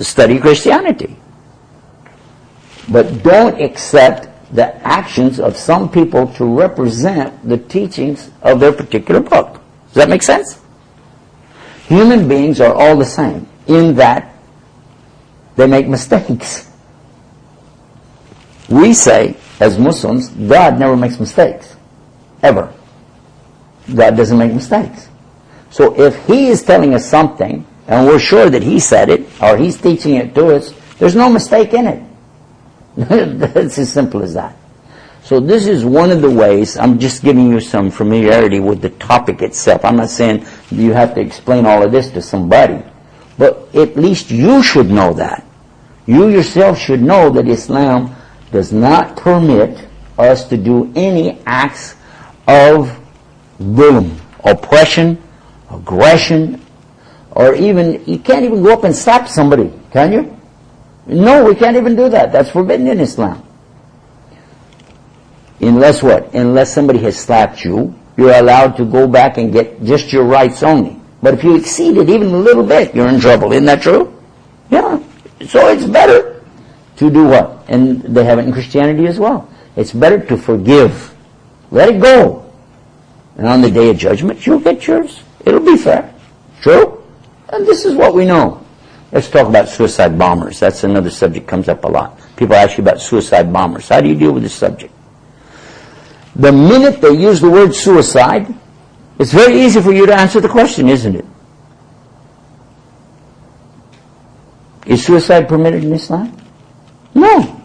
study Christianity. But don't accept the actions of some people to represent the teachings of their particular book. Does that make sense? Human beings are all the same in that they make mistakes. We say, as Muslims, God never makes mistakes. Ever. God doesn't make mistakes. So if He is telling us something, and we're sure that He said it, or He's teaching it to us, there's no mistake in it. It's as simple as that. So this is one of the ways. I'm just giving you some familiarity with the topic itself. I'm not saying you have to explain all of this to somebody, but at least you should know that. You yourself should know that Islam does not permit us to do any acts of zulm, oppression, aggression, or even, you can't even go up and slap somebody, can you? No, we can't even do that. That's forbidden in Islam. Unless what? Unless somebody has slapped you, you're allowed to go back and get just your rights only. But if you exceed it even a little bit, you're in trouble. Isn't that true? Yeah. So it's better to do what? And they have it in Christianity as well. It's better to forgive. Let it go. And on the day of judgment, you'll get yours. It'll be fair. True? And this is what we know. Let's talk about suicide bombers. That's another subject that comes up a lot. People ask you about suicide bombers. How do you deal with this subject? The minute they use the word suicide, it's very easy for you to answer the question, isn't it? Is suicide permitted in Islam? No.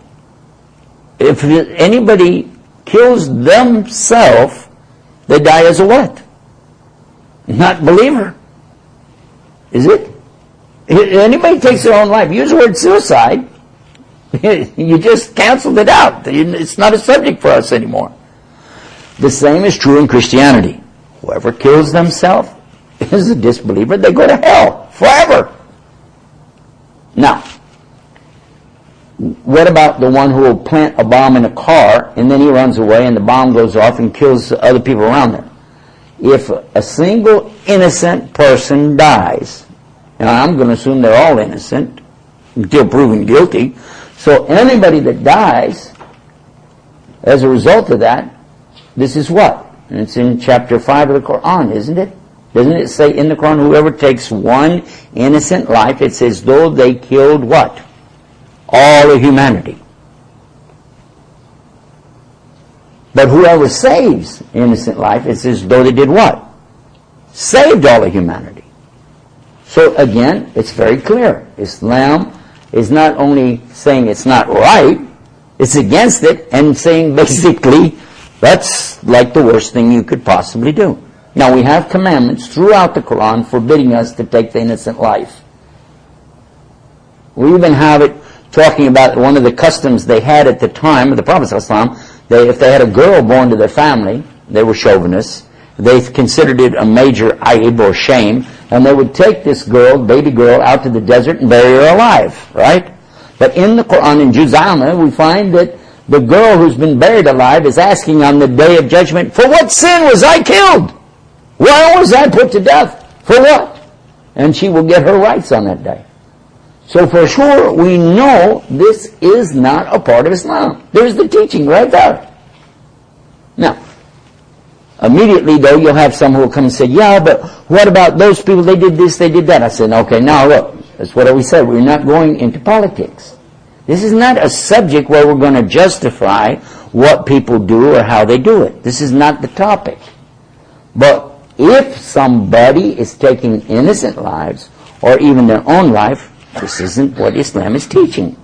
If anybody kills themselves, they die as a what? Not believer. Is it? If anybody takes their own life, use the word suicide, you just canceled it out. It's not a subject for us anymore. The same is true in Christianity. Whoever kills themselves is a disbeliever. They go to hell forever. Now, what about the one who will plant a bomb in a car and then he runs away and the bomb goes off and kills other people around there? If a single innocent person dies, and I'm going to assume they're all innocent until proven guilty, so anybody that dies as a result of that, this is what? And it's in chapter 5 of the Quran, isn't it? Doesn't it say in the Quran, whoever takes one innocent life, it's as though they killed what? All of humanity. But whoever saves innocent life, it's as though they did what? Saved all of humanity. So again, it's very clear. Islam is not only saying it's not right, it's against it and saying basically that's like the worst thing you could possibly do. Now we have commandments throughout the Quran forbidding us to take the innocent life. We even have it talking about one of the customs they had at the time of the Prophet ﷺ. If they had a girl born to their family, they were chauvinists, they considered it a major aib or shame, and they would take this girl, baby girl, out to the desert and bury her alive, right? But in the Quran, in Juz'ama, we find that the girl who's been buried alive is asking on the day of judgment, for what sin was I killed? Why was I put to death? For what? And she will get her rights on that day. So for sure, we know this is not a part of Islam. There's the teaching right there. Now, immediately though, you'll have some who will come and say, yeah, but what about those people, they did this, they did that. I said, okay, now look, that's what we said, we're not going into politics. This is not a subject where we're going to justify what people do or how they do it. This is not the topic. But if somebody is taking innocent lives, or even their own life, this isn't what Islam is teaching.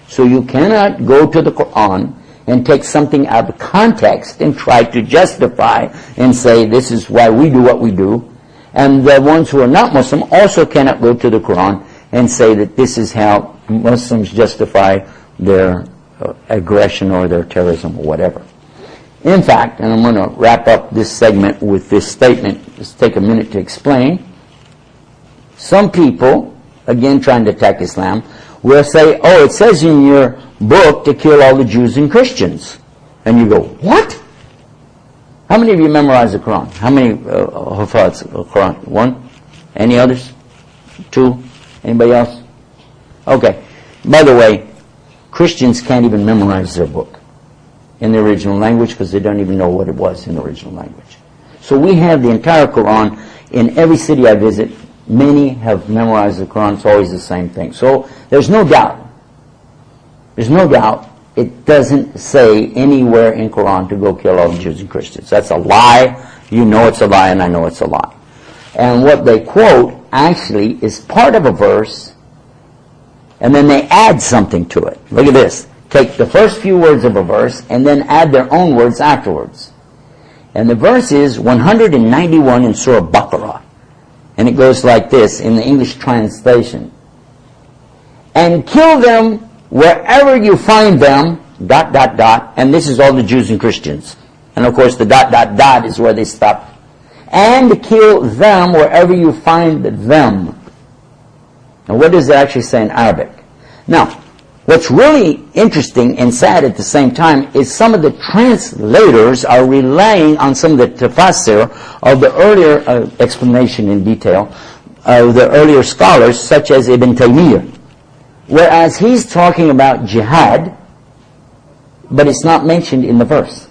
So you cannot go to the Quran and take something out of context and try to justify and say this is why we do what we do. And the ones who are not Muslim also cannot go to the Quran and say that this is how Muslims justify their aggression or their terrorism or whatever. In fact, and I'm going to wrap up this segment with this statement, just take a minute to explain. Some people, again trying to attack Islam, will say, oh, it says in your book to kill all the Jews and Christians. And you go, what? How many of you memorize the Quran? How many Hufaz of the Quran? One? Any others? Two? Anybody else? Okay. By the way, Christians can't even memorize their book in the original language because they don't even know what it was in the original language. So we have the entire Quran. In every city I visit, many have memorized the Quran. It's always the same thing. So there's no doubt. There's no doubt it doesn't say anywhere in Quran to go kill all the Jews and Christians. That's a lie. You know it's a lie, and I know it's a lie. And what they quote actually is part of a verse, and then they add something to it. Look at this. Take the first few words of a verse and then add their own words afterwards. And the verse is 191 in Surah Baqarah. And it goes like this in the English translation. And kill them wherever you find them, ... and this is all the Jews and Christians. And of course the ... is where they stop. And kill them wherever you find them. Now what does it actually say in Arabic? Now, what's really interesting and sad at the same time is some of the translators are relying on some of the tafsir of the earlier explanation in detail of the earlier scholars such as Ibn Taymiyyah. Whereas he's talking about jihad, but it's not mentioned in the verse.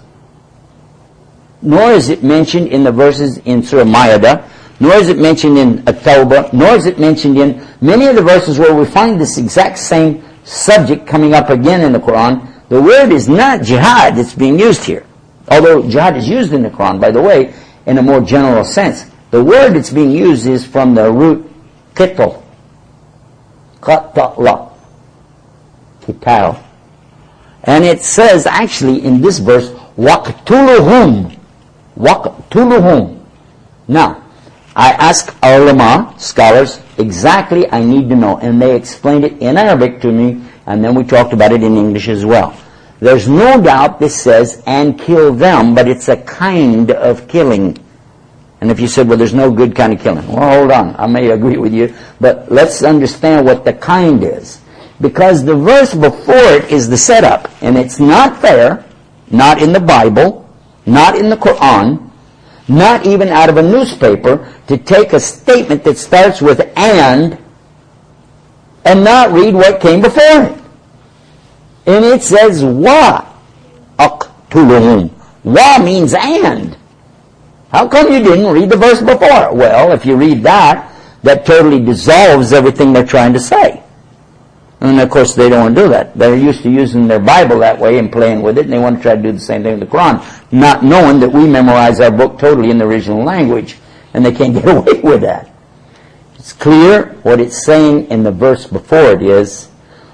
Nor is it mentioned in the verses in Surah Ma'idah, nor is it mentioned in At-Tawbah, nor is it mentioned in many of the verses where we find this exact same subject coming up again in the Quran. The word is not jihad that's being used here. Although jihad is used in the Quran, by the way, in a more general sense. The word that's being used is from the root qitl. Qatala. Qital. And it says actually in this verse, waqtuluhum. Waqtuluhum. Now, I ask ulama, scholars, exactly I need to know. And they explained it in Arabic to me, and then we talked about it in English as well. There's no doubt this says, and kill them, but it's a kind of killing. And if you said, well, there's no good kind of killing. Well, hold on, I may agree with you, but let's understand what the kind is. Because the verse before it is the setup, and it's not there, not in the Bible, not in the Quran, not even out of a newspaper, to take a statement that starts with and not read what came before it. And it says wa aqtuluhum. Wa means and. How come you didn't read the verse before? Well, if you read that, that totally dissolves everything they're trying to say. And of course they don't want to do that. They're used to using their Bible that way and playing with it, and they want to try to do the same thing with the Quran, not knowing that we memorize our book totally in the original language, and they can't get away with that. It's clear what it's saying in the verse before it is,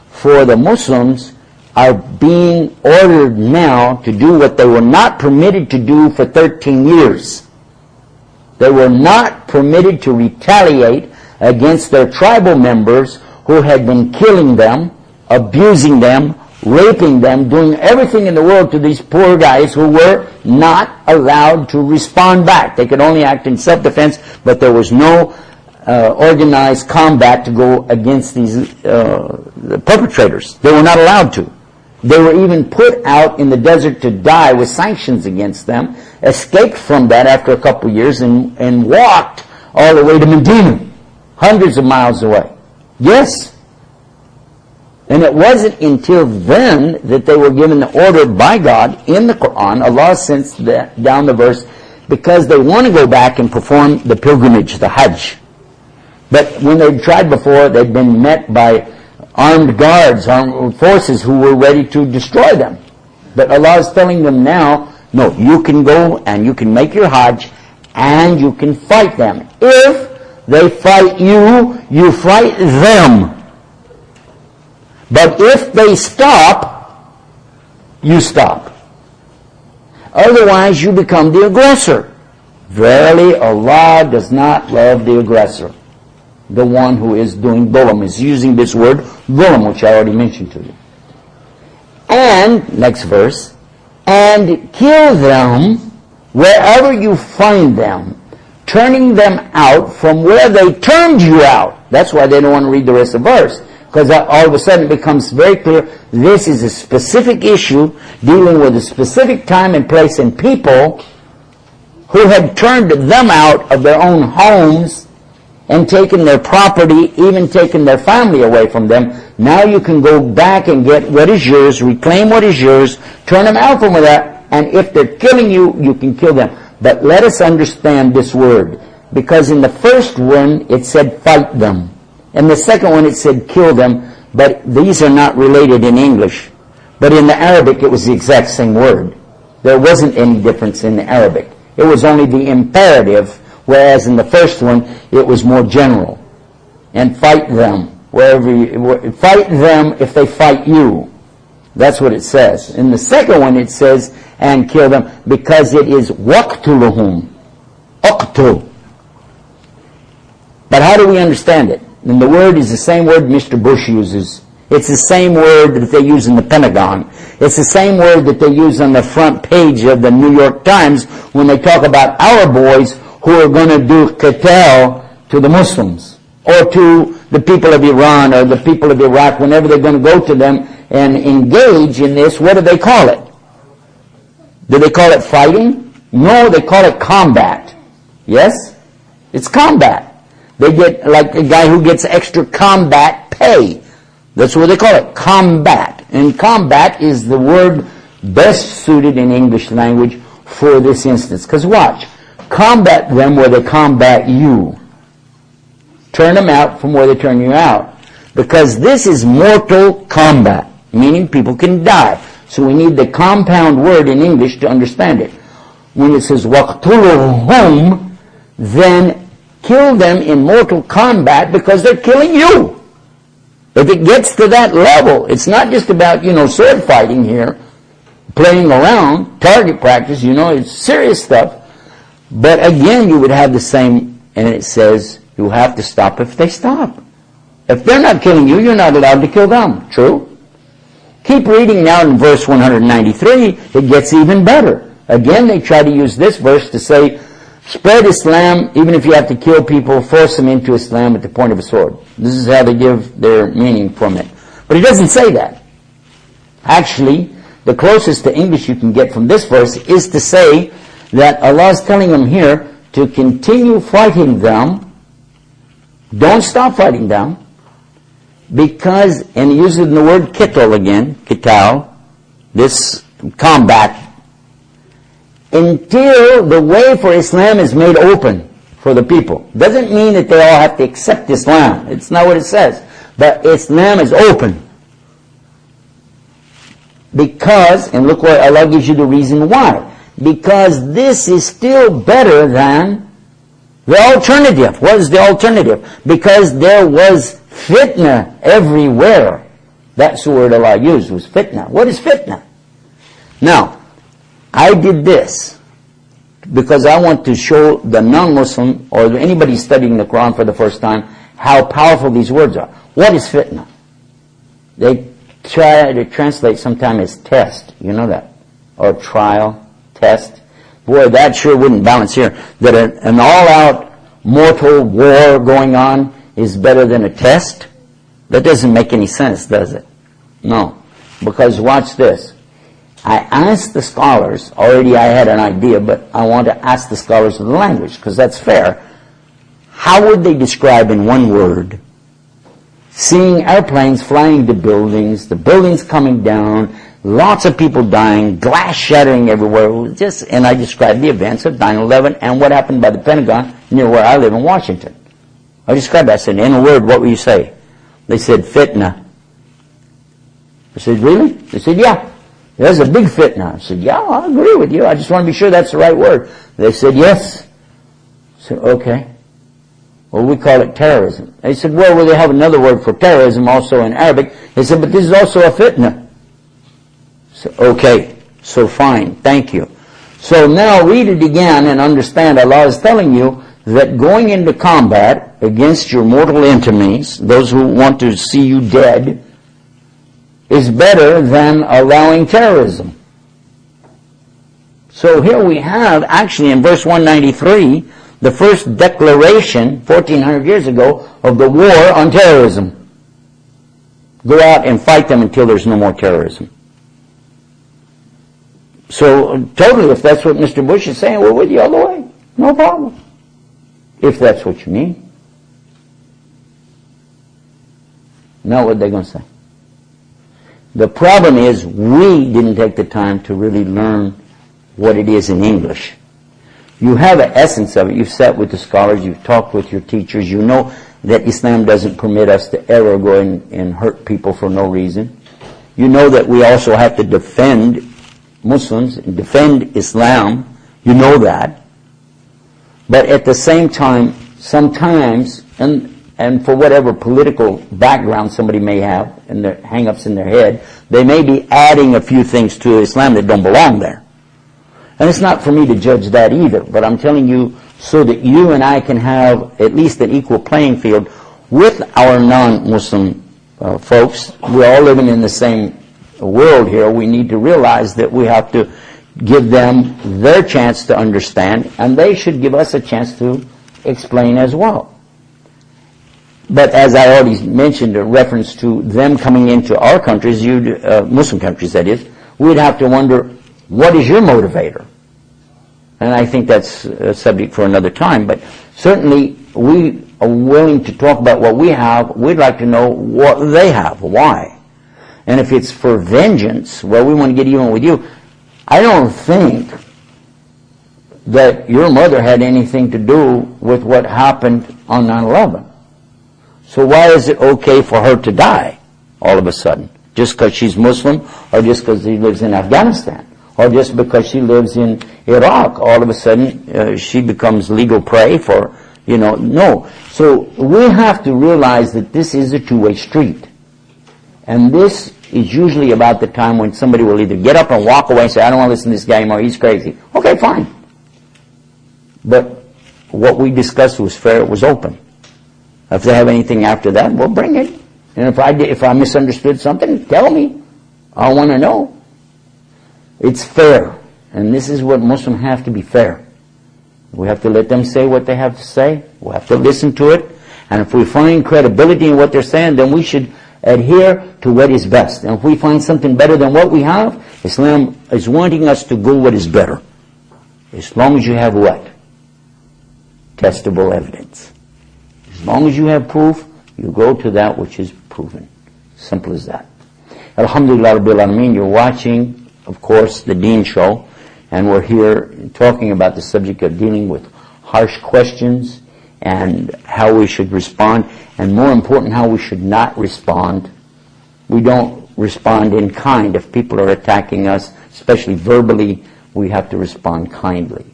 for the Muslims are being ordered now to do what they were not permitted to do for 13 years. They were not permitted to retaliate against their tribal members who had been killing them, abusing them, raping them, doing everything in the world to these poor guys who were not allowed to respond back. They could only act in self-defense, but there was no organized combat to go against these the perpetrators. They were not allowed to. They were even put out in the desert to die with sanctions against them, escaped from that after a couple of years, and walked all the way to Medina, hundreds of miles away. Yes. And it wasn't until then that they were given the order by God in the Quran. Allah sends down the verse because they want to go back and perform the pilgrimage, the Hajj. But when they'd tried before, they'd been met by armed guards, armed forces who were ready to destroy them. But Allah is telling them now, no, you can go and you can make your Hajj and you can fight them. If they fight you, you fight them. But if they stop, you stop. Otherwise, you become the aggressor. Verily, Allah does not love the aggressor. The one who is doing dhulam is using this word, dhulam, which I already mentioned to you. And, next verse, and kill them wherever you find them, turning them out from where they turned you out. That's why they don't want to read the rest of the verse. Because all of a sudden it becomes very clear this is a specific issue dealing with a specific time and place and people who had turned them out of their own homes and taken their property, even taken their family away from them. Now you can go back and get what is yours, reclaim what is yours, turn them out from that, and if they're killing you, you can kill them. But let us understand this word, because in the first one it said fight them. In the second one it said kill them, but these are not related in English. But in the Arabic it was the exact same word. There wasn't any difference in the Arabic. It was only the imperative, whereas in the first one it was more general. And fight them, fight them if they fight you. That's what it says. In the second one it says, and kill them, because it is waqtuluhum. Uqtul. But how do we understand it? And the word is the same word Mr. Bush uses. It's the same word that they use in the Pentagon. It's the same word that they use on the front page of the New York Times when they talk about our boys who are going to do qital to the Muslims, or to the people of Iran or the people of Iraq. Whenever they're going to go to them and engage in this, what do they call it? Do they call it fighting? No, they call it combat. Yes? It's combat. They get, like a guy who gets extra combat pay. That's what they call it, combat. And combat is the word best suited in English language for this instance. Because watch, combat them where they combat you. Turn them out from where they turn you out. Because this is mortal combat, meaning people can die. So we need the compound word in English to understand it. When it says waqtuluhum, then kill them in mortal combat because they're killing you. If it gets to that level, it's not just about, sword fighting here, playing around, target practice, it's serious stuff. But again, you would have the same, and it says you have to stop if they stop. If they're not killing you, you're not allowed to kill them. True? Keep reading now in verse 193, it gets even better. Again, they try to use this verse to say, spread Islam, even if you have to kill people, force them into Islam at the point of a sword. This is how they give their meaning from it. But it doesn't say that. Actually, the closest to English you can get from this verse is to say that Allah is telling them here to continue fighting them. Don't stop fighting them. Because, and he uses the word qital again, qital, this combat, until the way for Islam is made open for the people. Doesn't mean that they all have to accept Islam. It's not what it says. But Islam is open. Because, and look what Allah gives you the reason why. Because this is still better than the alternative. What is the alternative? Because there was fitna everywhere. That's the word Allah used, was fitna. What is fitna? Now, I did this because I want to show the non-Muslim or anybody studying the Quran for the first time how powerful these words are. What is fitna? They try to translate sometimes as test. You know that? Or trial, test. Boy, that sure wouldn't balance here. That an all-out mortal war going on is better than a test? That doesn't make any sense, does it? No. Because watch this. I asked the scholars, already I had an idea, but I want to ask the scholars of the language, because that's fair. How would they describe in one word seeing airplanes flying to buildings, the buildings coming down, lots of people dying, glass shattering everywhere, and I described the events of 9/11 and what happened by the Pentagon near where I live in Washington. I described that. I said, in a word, what will you say? They said, fitna. I said, really? They said, yeah. There's a big fitna. I said, yeah, I agree with you. I just want to be sure that's the right word. They said, yes. I said, okay. Well, we call it terrorism. They said, well, they have another word for terrorism also in Arabic. They said, but this is also a fitna. I said, okay, so fine, thank you. So now read it again and understand Allah is telling you that going into combat against your mortal enemies, those who want to see you dead, is better than allowing terrorism. So here we have, actually in verse 193, the first declaration, 1400 years ago, of the war on terrorism. Go out and fight them until there's no more terrorism. So totally, if that's what Mr. Bush is saying, we're with you all the way. No problem. If that's what you mean. Not what they're going to say. The problem is we didn't take the time to really learn what it is in English. You have an essence of it. You've sat with the scholars, you've talked with your teachers, you know that Islam doesn't permit us to ever go and hurt people for no reason. You know that we also have to defend Muslims and defend Islam. You know that. But at the same time, sometimes, and for whatever political background somebody may have and their hang-ups in their head, they may be adding a few things to Islam that don't belong there. And it's not for me to judge that either, but I'm telling you so that you and I can have at least an equal playing field with our non-Muslim folks. We're all living in the same world here. We need to realize that we have to give them their chance to understand, and they should give us a chance to explain as well. But as I already mentioned, in reference to them coming into our countries, Muslim countries that is, we'd have to wonder, what is your motivator? And I think that's a subject for another time, but certainly we are willing to talk about what we have. We'd like to know what they have, why. And if it's for vengeance, well, we want to get even with you. I don't think that your mother had anything to do with what happened on 9/11. So why is it okay for her to die all of a sudden? Just because she's Muslim, or just because she lives in Afghanistan, or just because she lives in Iraq, all of a sudden she becomes legal prey for, no. So we have to realize that this is a two-way street. And this is usually about the time when somebody will either get up and walk away and say, I don't want to listen to this guy anymore, he's crazy. Okay, fine. But what we discussed was fair, it was open. If they have anything after that, we'll bring it. And if I misunderstood something, tell me. I want to know. It's fair. And this is what Muslims have to be fair. We have to let them say what they have to say. We have to listen to it. And if we find credibility in what they're saying, then we should adhere to what is best. And if we find something better than what we have, Islam is wanting us to go what is better. As long as you have what? Testable evidence. As long as you have proof, you go to that which is proven. Simple as that. Alhamdulillah Rabbil Alameen, you're watching, of course, the Deen Show, and we're here talking about the subject of dealing with harsh questions and how we should respond, and more important, how we should not respond. We don't respond in kind. If people are attacking us, especially verbally, we have to respond kindly.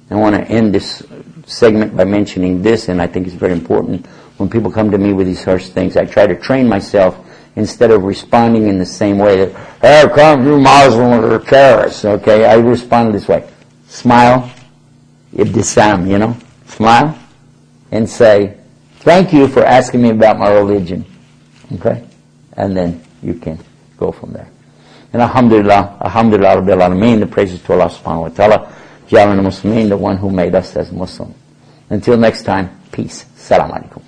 I want to end this segment by mentioning this, and I think it's very important. When people come to me with these harsh things, I try to train myself instead of responding in the same way that, hey, come you Muslim or terrorists, okay? I respond this way. Smile, ibtisam, smile, and say, thank you for asking me about my religion, okay? And then you can go from there. And alhamdulillah, Rabbil Alameen, the praises to Allah subhanahu wa ta'ala, Ja'alana Muslimin, the one who made us as Muslim. Until next time, peace. Assalamu alaikum.